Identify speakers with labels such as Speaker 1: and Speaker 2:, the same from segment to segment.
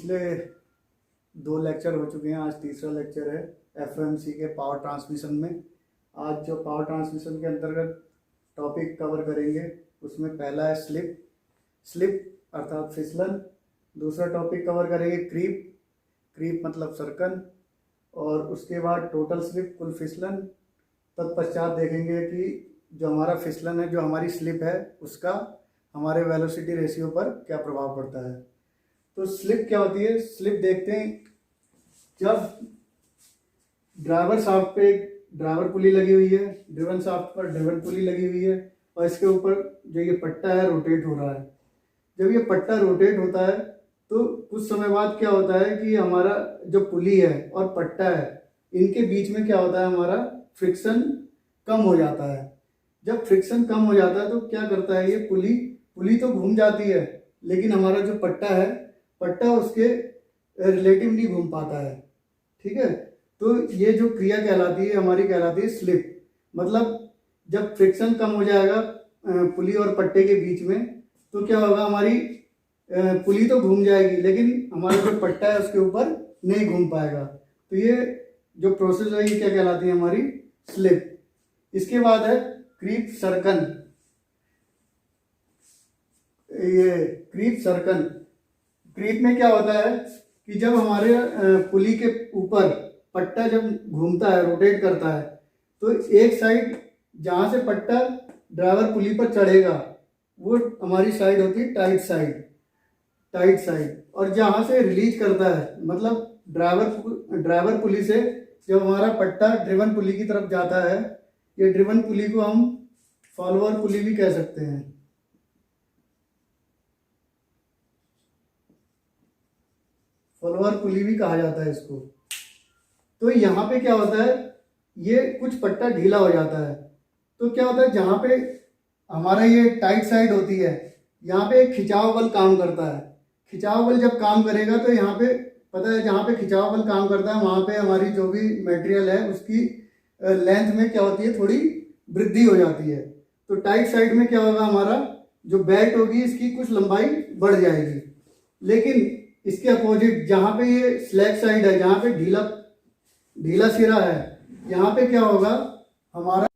Speaker 1: पिछले 2 लेक्चर हो चुके हैं, आज तीसरा लेक्चर है एफएमसी के पावर ट्रांसमिशन में। आज जो पावर ट्रांसमिशन के अंतर्गत टॉपिक कवर करेंगे उसमें पहला है स्लिप अर्थात फिसलन। दूसरा टॉपिक कवर करेंगे क्रीप मतलब सरकन, और उसके बाद टोटल स्लिप कुल फिसलन। तत्पश्चात देखेंगे कि जो हमारा फिसलन है, जो हमारी स्लिप है, उसका हमारे वेलोसिटी रेशियो पर क्या प्रभाव पड़ता है। तो स्लिप क्या होती है? स्लिप देखते हैं, जब ड्राइवर शाफ्ट पे ड्राइवर पुली लगी हुई है, ड्रिवन शाफ्ट पर ड्रिवन पुली लगी हुई है, और इसके ऊपर जो ये पट्टा है रोटेट हो रहा है। जब ये पट्टा रोटेट होता है तो कुछ समय बाद क्या होता है कि हमारा जो पुली है और पट्टा है, इनके बीच में क्या होता है, हमारा फ्रिक्शन कम हो जाता है। जब फ्रिक्शन कम हो जाता है तो क्या करता है, ये पुली तो घूम जाती है, लेकिन हमारा जो पट्टा उसके रिलेटिव नहीं घूम पाता है। ठीक है, तो ये जो क्रिया कहलाती है हमारी, कहलाती है स्लिप। मतलब जब फ्रिक्शन कम हो जाएगा पुली और पट्टे के बीच में, तो क्या होगा, हमारी पुली तो घूम जाएगी, लेकिन हमारा जो पट्टा है उसके ऊपर नहीं घूम पाएगा। तो ये जो प्रोसेस है, ये क्या कहलाती है, हमारी स्लिप। इसके बाद है क्रीप सरकन। ये क्रीप सरकन, क्रीप में क्या होता है कि जब हमारे पुली के ऊपर पट्टा जब घूमता है, रोटेट करता है, तो एक साइड जहाँ से पट्टा ड्राइवर पुली पर चढ़ेगा वो हमारी साइड होती है टाइट साइड, और जहाँ से रिलीज करता है, मतलब ड्राइवर पुली से जब हमारा पट्टा ड्रिवन पुली की तरफ जाता है, ये ड्रिवन पुली को हम फॉलोअर पुली भी कह सकते हैं। फॉलोअर पुली भी कहा जाता है इसको। तो यहाँ पे क्या होता है, ये कुछ पट्टा ढीला हो जाता है, तो क्या होता है, जहाँ पे हमारा ये टाइट साइड होती है, यहाँ पे एक खिंचाव बल काम करता है। खिंचाव बल जब काम करेगा तो यहाँ पे पता है, जहाँ पे खिंचाव बल काम करता है वहाँ पे हमारी जो भी मटेरियल है उसकी लेंथ में क्या होती है, थोड़ी वृद्धि हो जाती है। तो टाइट साइड में क्या होगा, हमारा जो बेल्ट होगी इसकी कुछ लंबाई बढ़ जाएगी। लेकिन इसके अपोजिट जहाँ पे ये स्लैक साइड है, जहाँ पे ढीला सिरा है, यहाँ पे क्या होगा, हमारा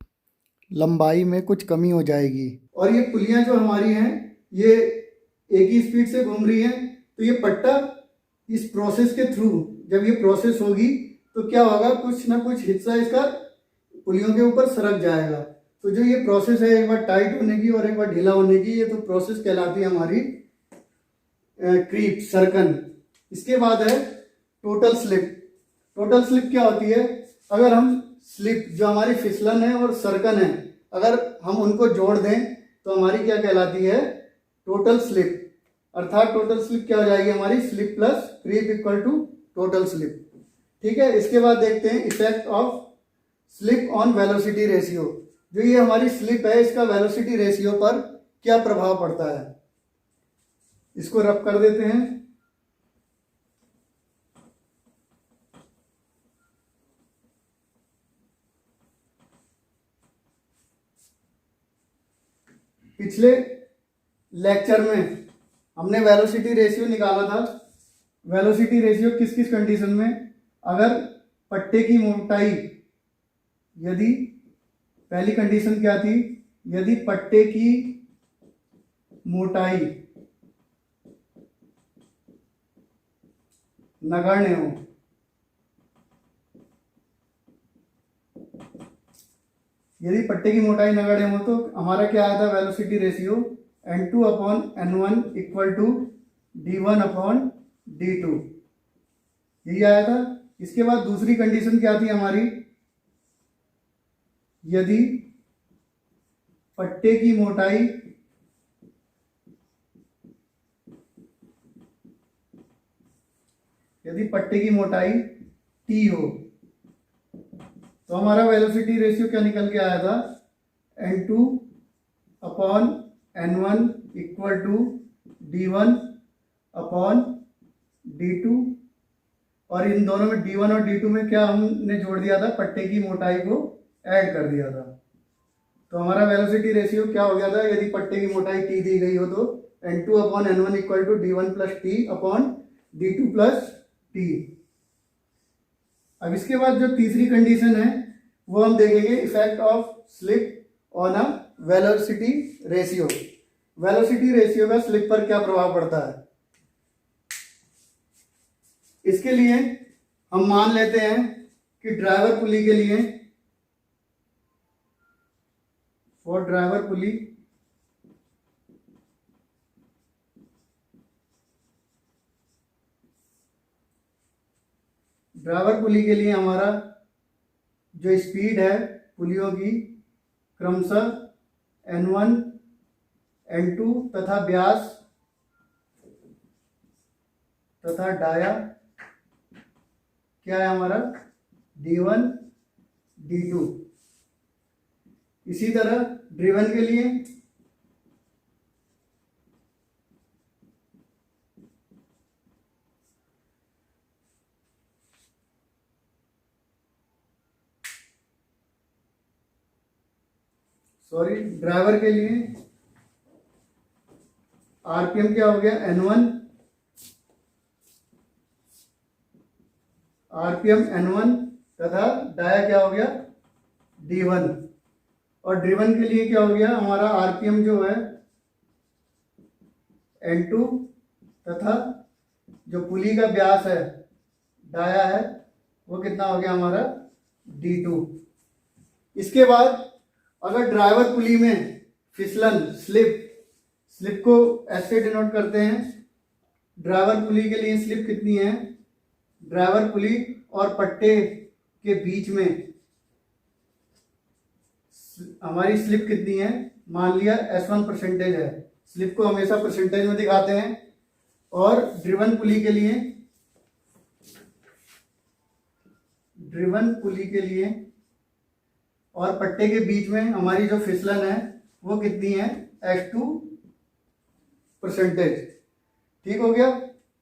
Speaker 1: लंबाई में कुछ कमी हो जाएगी। और ये पुलियाँ जो हमारी हैं ये एक ही स्पीड से घूम रही हैं, तो ये पट्टा इस प्रोसेस के थ्रू जब ये प्रोसेस होगी तो क्या होगा, कुछ ना कुछ हिस्सा इसका पुलियों के ऊपर सरक जाएगा। तो जो ये प्रोसेस है, एक बार टाइट होने की और एक बार ढीला होने की, ये तो प्रोसेस कहलाती है हमारी क्रीप सरकन। इसके बाद है टोटल स्लिप क्या होती है, अगर हम स्लिप जो हमारी फिसलन है और सरकन है, अगर हम उनको जोड़ दें तो हमारी क्या कहलाती है, टोटल स्लिप। अर्थात टोटल स्लिप क्या हो जाएगी, हमारी slip plus creep equal to total slip. ठीक है, इसके बाद देखते हैं effect of slip on velocity ratio. जो ये हमारी स्लिप है, इसका वेलोसिटी रेशियो पर क्या प्रभाव पड़ता है, इसको रब कर देते हैं। पिछले लेक्चर में हमने वेलोसिटी रेशियो निकाला था। वेलोसिटी रेशियो किस किस कंडीशन में, अगर पट्टे की मोटाई, यदि पहली कंडीशन क्या थी, यदि पट्टे की मोटाई नगण्य हो, यदि पट्टे की मोटाई नगण्य हो तो हमारा क्या आया था, velocity ratio n2/n1 equal to d1/d2, यही आया था। इसके बाद दूसरी कंडीशन क्या थी हमारी, यदि पट्टे की मोटाई t हो, तो हमारा वेलोसिटी रेशियो क्या निकल के आया था, n2/n1 इक्वल टू d1/d2, और इन दोनों में d1 और d2 में क्या हमने जोड़ दिया था, पट्टे की मोटाई को ऐड कर दिया था। तो हमारा वेलोसिटी रेशियो क्या हो गया था, यदि पट्टे की मोटाई t दी गई हो तो n2/n1 equal to d1 plus t upon d2 plus t। अब इसके बाद जो तीसरी कंडीशन है वो हम देखेंगे effect of slip on a velocity ratio. Velocity ratio का स्लिप पर क्या प्रभाव पड़ता है। इसके लिए हम मान लेते हैं कि ड्राइवर पुली के लिए, फॉर ड्राइवर पुली के लिए हमारा जो स्पीड है पुलियों की क्रमशः n1 n2 तथा व्यास तथा डाया क्या है हमारा d1 d2। इसी तरह ड्रिवन के लिए ड्राइवर के लिए आरपीएम क्या हो गया n1, आरपीएम n1 तथा डाया क्या हो गया d1। और ड्रिवन के लिए क्या हो गया हमारा आरपीएम जो है n2 तथा जो पुली का व्यास है डाया है वो कितना हो गया हमारा d2। इसके बाद अगर ड्राइवर पुली में फिसलन स्लिप को ऐसे डिनोट करते हैं। ड्राइवर पुली के लिए स्लिप कितनी है, ड्राइवर पुली और पट्टे के बीच में हमारी स्लिप कितनी है, मान लिया S1 परसेंटेज है। स्लिप को हमेशा परसेंटेज में दिखाते हैं। और ड्रिवन पुली के लिए और पट्टे के बीच में हमारी जो फिसलन है वो कितनी है S2 परसेंटेज। ठीक हो गया,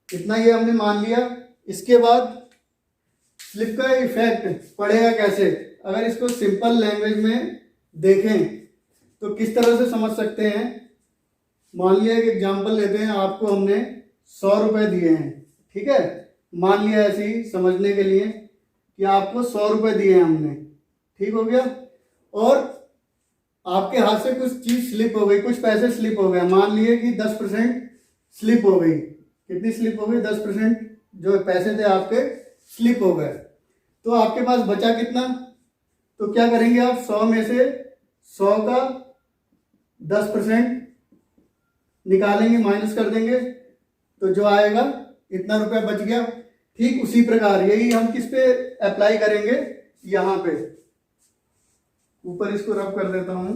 Speaker 1: इतना ये हमने मान लिया। इसके बाद स्लिप का इफेक्ट पड़ेगा कैसे, अगर इसको सिंपल लैंग्वेज में देखें तो किस तरह से समझ सकते हैं। मान लिया एक एग्जांपल लेते हैं, आपको हमने 100 रुपए दिए हैं, ठीक है। मान लिया ऐसे ही समझने के लिए कि आपको 100 रुपए दिए हैं हमने, ठीक हो गया। और आपके हाथ से कुछ चीज स्लिप हो गई, कुछ पैसे स्लिप हो गए। मान लिए कि 10% स्लिप हो गई। कितनी स्लिप हो गई, 10% जो पैसे थे आपके स्लिप हो गए। तो आपके पास बचा कितना, तो क्या करेंगे आप 100 में से 100 का 10% निकालेंगे, माइनस कर देंगे, तो जो आएगा इतना रुपया बच गया। ठीक उसी प्रकार यही हम किस पे अप्लाई करेंगे, यहां पे ऊपर इसको रब कर देता हूं।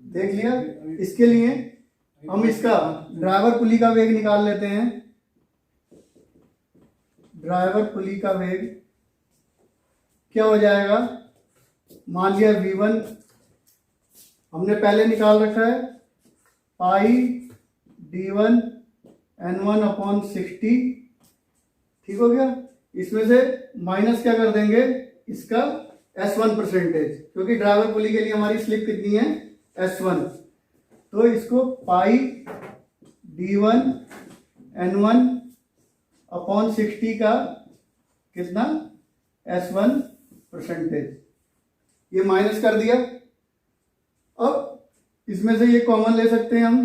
Speaker 1: देख लिया। इसके लिए हम इसका ड्राइवर पुली का वेग निकाल लेते हैं। ड्राइवर पुली का वेग क्या हो जाएगा, मान लिया v1 हमने पहले निकाल रखा है, पाई d1 n1 अपॉन 60। ठीक हो गया। इसमें से माइनस क्या कर देंगे, इसका S1 परसेंटेज, क्योंकि ड्राइवर पुली के लिए हमारी स्लिप कितनी है S1। तो इसको पाई d1 n1 अपॉन 60 का कितना S1 परसेंटेज, ये माइनस कर दिया। अब इसमें से ये कॉमन ले सकते हैं हम,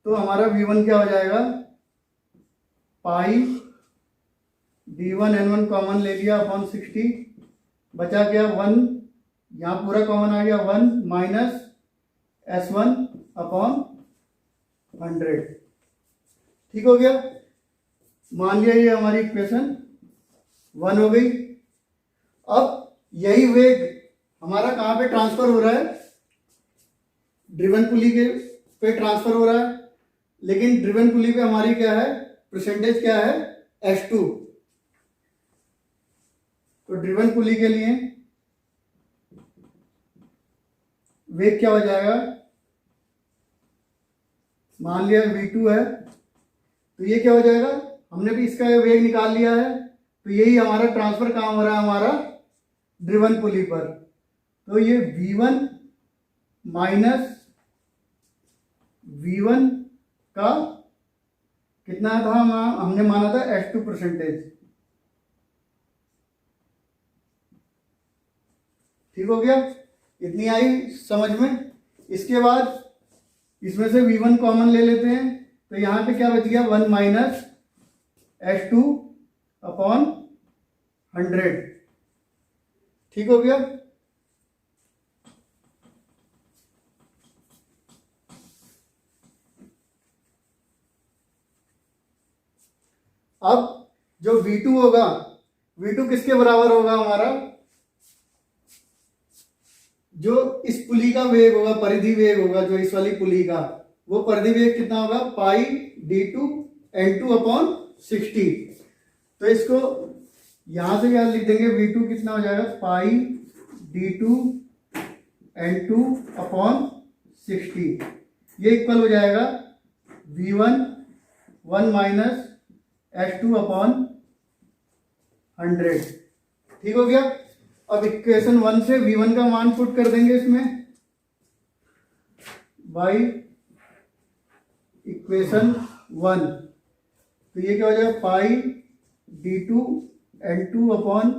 Speaker 1: तो हमारा v1 क्या हो जाएगा, पाई d1 n1 कॉमन ले लिया अपॉन 60, बचा क्या 1, यहाँ पूरा कॉमन आ गया 1 माइनस S1 अपॉन 100। ठीक हो गया। मान लिया ये हमारी इक्वेशन 1 हो गई। अब यही वेग हमारा कहाँ पे ट्रांसफर हो रहा है, ड्रिवन पुली के पे ट्रांसफर हो रहा है, लेकिन ड्रिवन पुली पे हमारी क्या है, परसेंटेज क्या है S2। तो ड्रिवन पुली के लिए वेग क्या हो जाएगा, मान लिया v2 है, तो ये क्या हो जाएगा, हमने भी इसका वेग निकाल लिया है, तो यही हमारा ट्रांसफर कहाँ हो रहा है, हमारा ड्रिवन पुली पर। तो ये V1 माइनस V1 का कितना था, हमने माना था S2%। ठीक हो गया, इतनी आई समझ में। इसके बाद इसमें से V1 कॉमन ले लेते हैं, तो यहाँ पे क्या बच गया, 1 माइनस S2 अपॉन 100। ठीक हो गया। अब जो V2 होगा, V2 किसके बराबर होगा, हमारा जो इस पुली का वेग होगा, परिधि वेग होगा जो इस वाली पुली का, वो परिधि वेग कितना होगा, पाई d2 n2 अपॉन 60। तो इसको यहां से क्या लिख देंगे, V2 कितना हो जाएगा, पाई d2 n2 अपॉन 60। ये इक्वल हो जाएगा V1 1 माइनस S2 अपॉन 100। ठीक हो गया। अब इक्वेशन 1 से V1 का मान पुट कर देंगे इसमें, बाई इक्वेशन 1। तो ये क्या हो जाएगा, पाई d2 n2 upon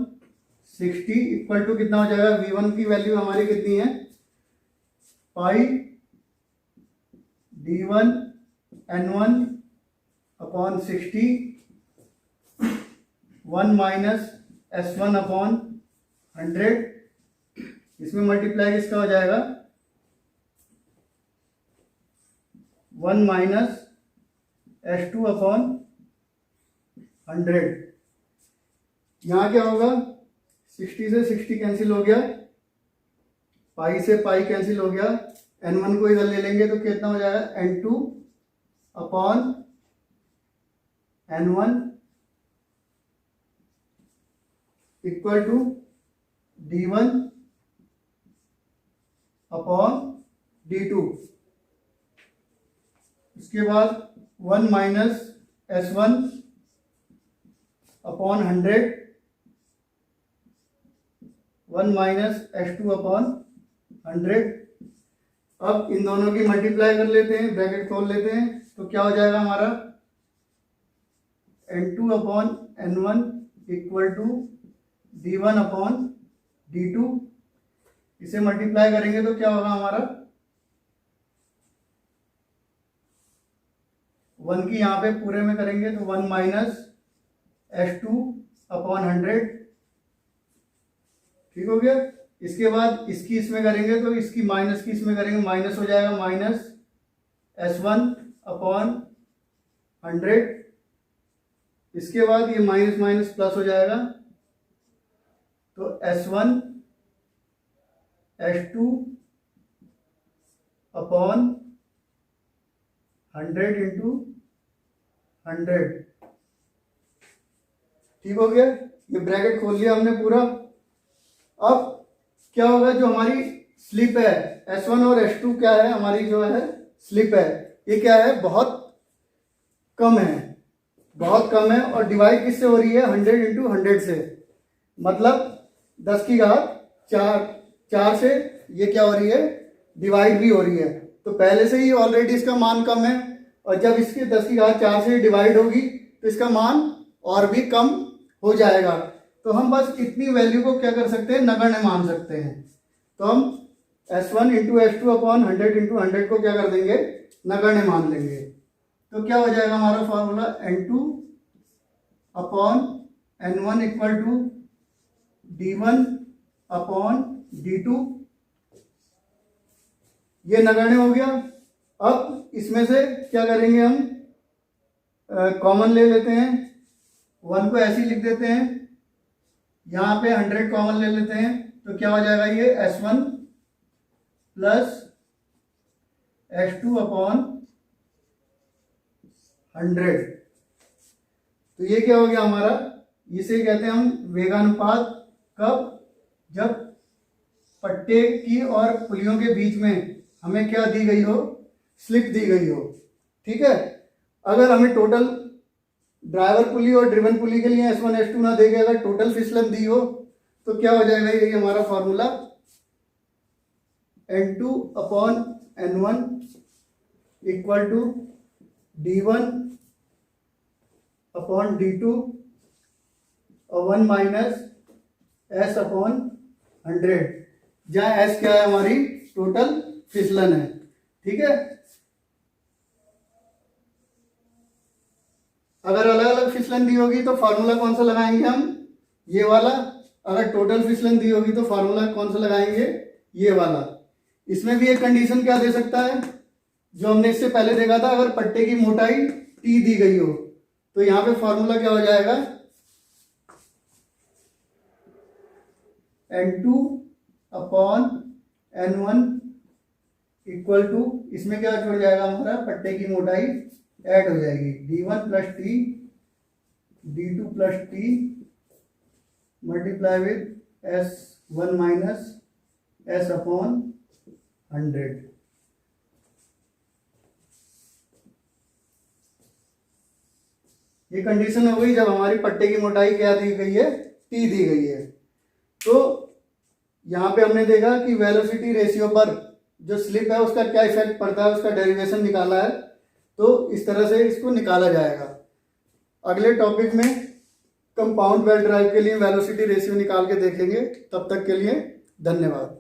Speaker 1: 60 equal to कितना हो जाएगा, V1 की वैल्यू हमारी कितनी है, पाई d1 n1 upon 60 1 minus S1 upon 100। इसमें मल्टीप्लाई किसका हो जाएगा, 1 माइनस S2 अपॉन 100। यहाँ क्या होगा, 60 से 60 कैंसिल हो गया, पाई से पाई कैंसिल हो गया, n1 को इधर ले लेंगे तो कितना हो जाएगा, n2 upon n1 equal to d1 upon d2। इसके बाद 1 minus S1 upon 100, 1 minus S2 upon 100। अब इन दोनों की मल्टीप्लाई कर लेते हैं, ब्रैकेट खोल लेते हैं, तो क्या हो जाएगा हमारा, n2 upon n1 equal to d1 upon d2। इसे मल्टीप्लाई करेंगे तो क्या होगा हमारा, 1 की यहाँ पे पूरे में करेंगे तो 1 माइनस S2 अपॉन 100। ठीक हो गया। इसके बाद इसकी इसमें करेंगे तो इसकी माइनस की इसमें करेंगे, माइनस हो जाएगा माइनस S1 अपॉन 100। इसके बाद ये माइनस माइनस प्लस हो जाएगा, तो S1 S2 अपॉन 100 इंटू 100। ठीक हो गया, ये ब्रैकेट खोल लिया हमने पूरा। अब क्या होगा, जो हमारी स्लिप है S1 और S2 क्या है, हमारी जो है स्लिप है, ये क्या है, बहुत कम है, बहुत कम है। और डिवाइड किससे हो रही है, 100 इंटू 100 से, मतलब 10 की घात 4 से ये क्या हो रही है, डिवाइड भी हो रही है। तो पहले से ही ऑलरेडी इसका मान कम है, और जब इसकी 10 की घात 4 से डिवाइड होगी तो इसका मान और भी कम हो जाएगा। तो हम बस इतनी वैल्यू को क्या कर सकते हैं, नगण्य मान सकते हैं। तो हम S1 into S2 upon 100 into 100 को क्या कर देंगे, नगण्य मान लेंगे। तो क्या हो जाएगा हमारा formula, N2 upon N1 equal to D1 upon D2। ये नगण्य हो गया। अब इसमें से क्या करेंगे, हम कॉमन ले लेते हैं, 1 को ऐसे ही लिख देते हैं, यहाँ पे 100 कॉमन ले लेते हैं, तो क्या हो जाएगा, ये S1 प्लस S2 अपॉन 100। तो ये क्या हो गया हमारा, इसे कहते हैं हम वेगानुपात। कब, जब पट्टे की और पुलियों के बीच में हमें क्या दी गई हो, स्लिप दी गई हो। ठीक है। अगर हमें टोटल ड्राइवर पुली और ड्रिवन पुली के लिए S1 S2 ना देके अगर टोटल फिसलन दी हो तो क्या हो जाएगा, यही हमारा formula N2 upon N1 equal to D1 upon D2 और 1 माइनस S अपॉन 100, जहाँ S क्या है, हमारी टोटल फिसलन है। ठीक है, अगर अलग अलग फिसलन दी होगी तो फार्मूला कौन सा लगाएंगे हम, ये वाला। अगर टोटल फिसलन दी होगी तो फार्मूला कौन सा लगाएंगे, ये वाला। इसमें भी एक कंडीशन क्या दे सकता है, जो हमने इससे पहले देखा था, अगर पट्टे की मोटाई T दी गई हो तो यहाँ पे फार्मूला क्या हो जाएगा, N2 upon N1 equal to, इसमें क्या छोड़ जाएगा, हमारा पट्टे की मोटाई ऐड हो जाएगी, D1 plus T D2 plus T multiply with S1 minus S upon 100। ये कंडीशन हो गई जब हमारी पट्टे की मोटाई क्या दी गई है, T दी गई है। तो यहाँ पे हमने देखा कि वेलोसिटी रेशियो पर जो स्लिप है उसका क्या इफेक्ट पड़ता है, उसका डेरिवेशन निकाला है। तो इस तरह से इसको निकाला जाएगा। अगले टॉपिक में कंपाउंड बेल्ट ड्राइव के लिए वेलोसिटी रेशियो निकाल के देखेंगे। तब तक के लिए धन्यवाद।